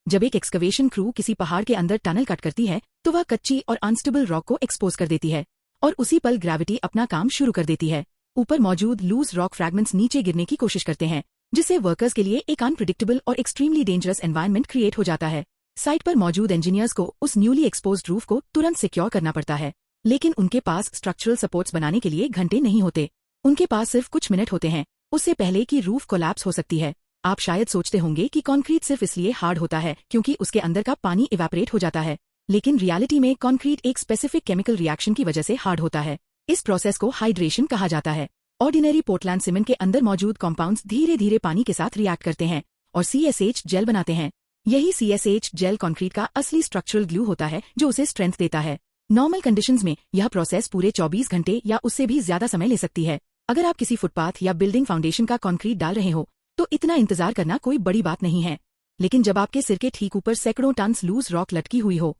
जब एक excavation crew किसी पहाड़ के अंदर टनल कट करती है तो वह कच्ची और अनस्टेबल रॉक को एक्सपोज कर देती है और उसी पल ग्रेविटी अपना काम शुरू कर देती है। ऊपर मौजूद लूज रॉक फ्रैगमेंट्स नीचे गिरने की कोशिश करते हैं, जिससे वर्कर्स के लिए एक अनप्रिडिक्टेबल और एक्सट्रीमली डेंजरस एनवायरनमेंट क्रिएट हो जाता है। साइट पर मौजूद इंजीनियर्स को उस न्यूली एक्सपोज्ड रूफ को तुरंत सिक्योर करना पड़ता है, लेकिन उनके पास स्ट्रक्चरल सपोर्ट्स बनाने के लिए घंटे नहीं होते। उनके पास सिर्फ कुछ मिनट होते हैं, उससे पहले कि रूफ कोलैप्स हो सकती है। आप शायद सोचते होंगे कि कंक्रीट सिर्फ इसलिए हार्ड होता है क्योंकि उसके अंदर का पानी इवेपोरेट हो जाता है, लेकिन रियलिटी में कंक्रीट एक स्पेसिफिक केमिकल रिएक्शन की वजह से हार्ड होता है। इस प्रोसेस को हाइड्रेशन कहा जाता है। ऑर्डिनरी पोर्टलैंड सीमेंट के अंदर मौजूद कंपाउंड्स धीरे धीरे पानी के साथ रिएक्ट करते हैं और CSH जेल बनाते हैं। यही CSH जेल कंक्रीट का असली स्ट्रक्चरल ग्लू होता है जो उसे स्ट्रेंथ देता है। नॉर्मल कंडीशंस में यह प्रोसेस पूरे 24 घंटे या उससे भी ज्यादा समय ले सकती है। अगर आप किसी फुटपाथ या बिल्डिंग फाउंडेशन का कंक्रीट डाल रहे हो तो इतना इंतजार करना कोई बड़ी बात नहीं है, लेकिन जब आपके सिर के ठीक ऊपर सैकड़ों टन्स लूज रॉक लटकी हुई हो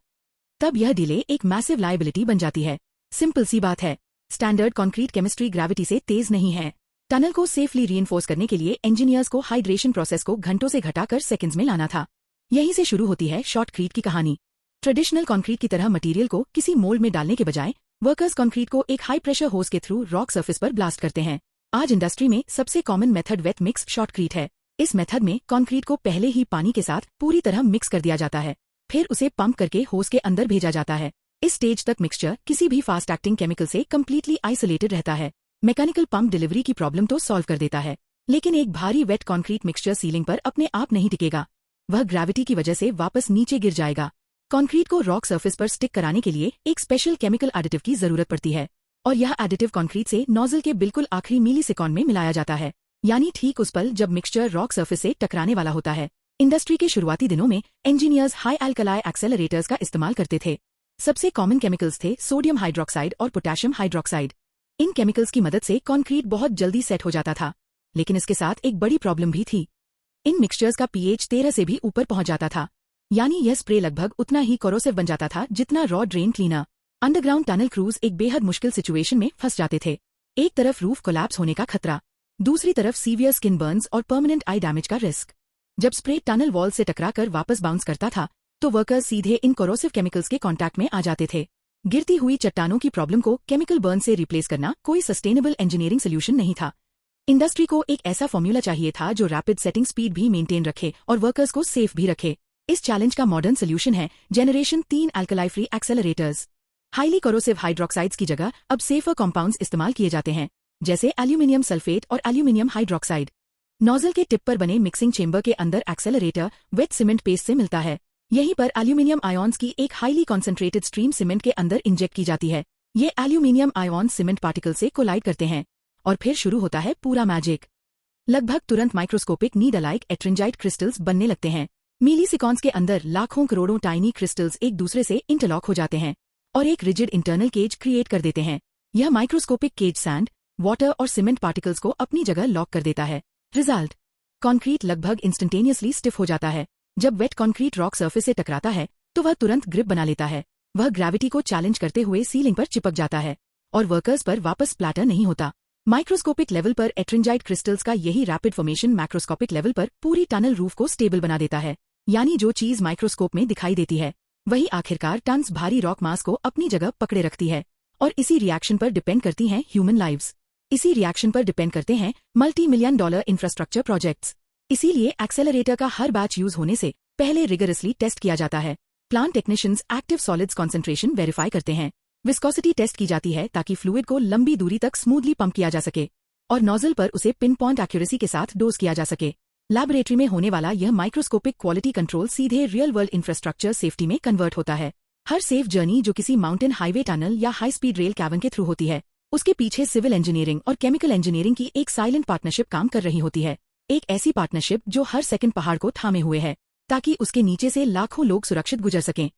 तब यह डिले एक मैसिव लायबिलिटी बन जाती है। सिंपल सी बात है, स्टैंडर्ड कंक्रीट केमिस्ट्री ग्रेविटी से तेज नहीं है। टनल को सेफली रीइंफोर्स करने के लिए इंजीनियर्स को हाइड्रेशन प्रोसेस को घंटों से घटाकर सेकंड्स में लाना था। यहीं से शुरू होती है शॉटक्रीट की कहानी। ट्रेडिशनल कंक्रीट की तरह मटेरियल को किसी मोल्ड में डालने के बजाय वर्कर्स कंक्रीट को एक हाई प्रेशर होस के थ्रू रॉक सरफेस पर ब्लास्ट करते हैं। आज इंडस्ट्री में सबसे common method wait mix shotcrete है। इस मेथड में कंक्रीट को पहले ही पानी के साथ पूरी तरह मिक्स कर दिया जाता है, फिर उसे पंप करके होस के अंदर भेजा जाता है। इस स्टेज तक मिक्सचर किसी भी फास्ट एक्टिंग केमिकल से कम्प्लीटली आइसोलेटेड रहता है। मैकेनिकल पंप डिलीवरी की प्रॉब्लम तो सॉल्व कर देता है, लेकिन एक भारी वेट कंक्रीट मिक्सचर सीलिंग पर अपने आप नहीं टिकेगा। वह ग्रेविटी की वजह से वापस नीचे गिर जाएगा। कंक्रीट को रॉक सरफेस पर स्टिक कराने के लिए एक स्पेशल केमिकल एडिटिव की जरूरत पड़ती है, और यह एडिटिव कंक्रीट से नोजल के बिल्कुल आखिरी मिलीसेकंड में मिलाया जाता है, यानी ठीक उस पल जब मिक्सचर रॉक सरफेस से टकराने वाला होता है। इंडस्ट्री के शुरुआती दिनों में इंजीनियर्स हाई अल्कलाई एक्सेलरेटर्स का इस्तेमाल करते थे। सबसे कॉमन केमिकल्स थे सोडियम हाइड्रोक्साइड और पोटेशियम हाइड्रोक्साइड। इन केमिकल्स की मदद से कंक्रीट बहुत जल्दी सेट हो जाता था, लेकिन इसके साथ एक बड़ी प्रॉब्लम भी थी। इन मिक्सचर्स का pH 13 से भी ऊपर पहुंच जाता था, यानी यह स्प्रे लगभग उतना ही कोरोसिव बन जाता था जितना raw drain cleaner. Underground tunnel cruise एक बेहद मुश्किल सिचुएशन में फंस जाते थे। एक तरफ रूफ कोलैप्स होने का खतरा, दूसरी तरफ सीवियर स्किन बर्न्स और परमानेंट आई डैमेज का रिस्क। जब स्प्रे टनल वॉल से टकराकर वापस बाउंस करता था तो वर्कर्स सीधे इन कोरोसिव केमिकल्स के कांटेक्ट में आ जाते थे। गिरती हुई चट्टानों की प्रॉब्लम को केमिकल बर्न से रिप्लेस करना कोई सस्टेनेबल इंजीनियरिंग सोल्यूशन नहीं था। इंडस्ट्री को एक ऐसा फॉर्मूला चाहिए था जो रैपिड सेटिंग स्पीड भी मेंटेन रखे और वर्कर्स को सेफ भी रखे। इस चैलेंज का मॉडर्न सोल्यूशन है generation 3 alkali free accelerators. Highly corrosive hydroxides की जगह अब सेफर कंपाउंड्स इस्तेमाल किए जाते हैं, जैसे एल्यूमिनियम सल्फेट और एल्यूमिनियम हाइड्रोक्साइड। नोजल के टिप पर बने मिक्सिंग चेंबर के अंदर एक्सेलरेटर वेट सीमेंट पेस्ट से मिलता है। यहीं पर एल्यूमिनियम आयॉन्स की एक हाईली कॉन्सेंट्रेटेड स्ट्रीम सीमेंट के अंदर इंजेक्ट की जाती है। ये एल्यूमिनियम आयॉन सीमेंट पार्टिकल से कोलाइड करते हैं और फिर शुरू होता है पूरा मैजिक। लगभग तुरंत माइक्रोस्कोपिक नीडलाइक एट्रिंजाइट क्रिस्टल्स बनने लगते हैं। मिलीसेकंड्स के अंदर लाखों करोड़ों टाइनी क्रिस्टल्स एक दूसरे से इंटरलॉक हो जाते हैं और एक रिजिड इंटरनल केज क्रिएट कर देते हैं। यह माइक्रोस्कोपिक केज सैंड, वाटर और सीमेंट पार्टिकल्स को अपनी जगह लॉक कर देता है। रिजल्ट, कंक्रीट लगभग इंस्टेंटेनियसली स्टिफ हो जाता है। जब वेट कंक्रीट रॉक सरफेस से टकराता है तो वह तुरंत ग्रिप बना लेता है। वह ग्रेविटी को चैलेंज करते हुए सीलिंग पर चिपक जाता है और वर्कर्स पर वापस स्प्लैटर नहीं होता। माइक्रोस्कोपिक लेवल पर एट्रिंजाइट क्रिस्टल्स का यही रैपिड फॉर्मेशन मैक्रोस्कोपिक लेवल पर पूरी टनल रूफ को स्टेबल बना देता है। यानी जो चीज माइक्रोस्कोप में दिखाई देती है वही आखिरकार टन्स भारी रॉक मास को अपनी जगह पकड़े रखती है। और इसी रिएक्शन पर डिपेंड करती हैं ह्यूमन लाइव्स। इसी रिएक्शन पर डिपेंड करते हैं $multi-million इंफ्रास्ट्रक्चर प्रोजेक्ट्स। इसीलिए एक्सेलरेटर का हर बैच यूज होने से पहले रिगरसली टेस्ट किया जाता है। Plant technicians active solids concentration verify करते हैं। विस्कोसिटी टेस्ट की जाती है ताकि फ्लूइड को लंबी दूरी तक स्मूथली पंप किया जा सके और नोजल पर उसे पिन पॉइंट एक्यूरेसी के साथ डोज किया जा सके। लैबोरेटरी में होने वाला यह माइक्रोस्कोपिक क्वालिटी कंट्रोल सीधे रियल वर्ल्ड इंफ्रास्ट्रक्चर सेफ्टी में कन्वर्ट होता है। हर सेफ जर्नी जो किसी माउंटेन हाईवे टनल या हाई स्पीड रेल कैवन के थ्रू होती है, उसके पीछे सिविल इंजीनियरिंग और केमिकल इंजीनियरिंग की एक साइलेंट पार्टनरशिप काम कर रही होती है। एक ऐसी पार्टनरशिप जो हर सेकंड पहाड़ को थामे हुए है ताकि उसके नीचे से लाखों लोग सुरक्षित गुजर सकें।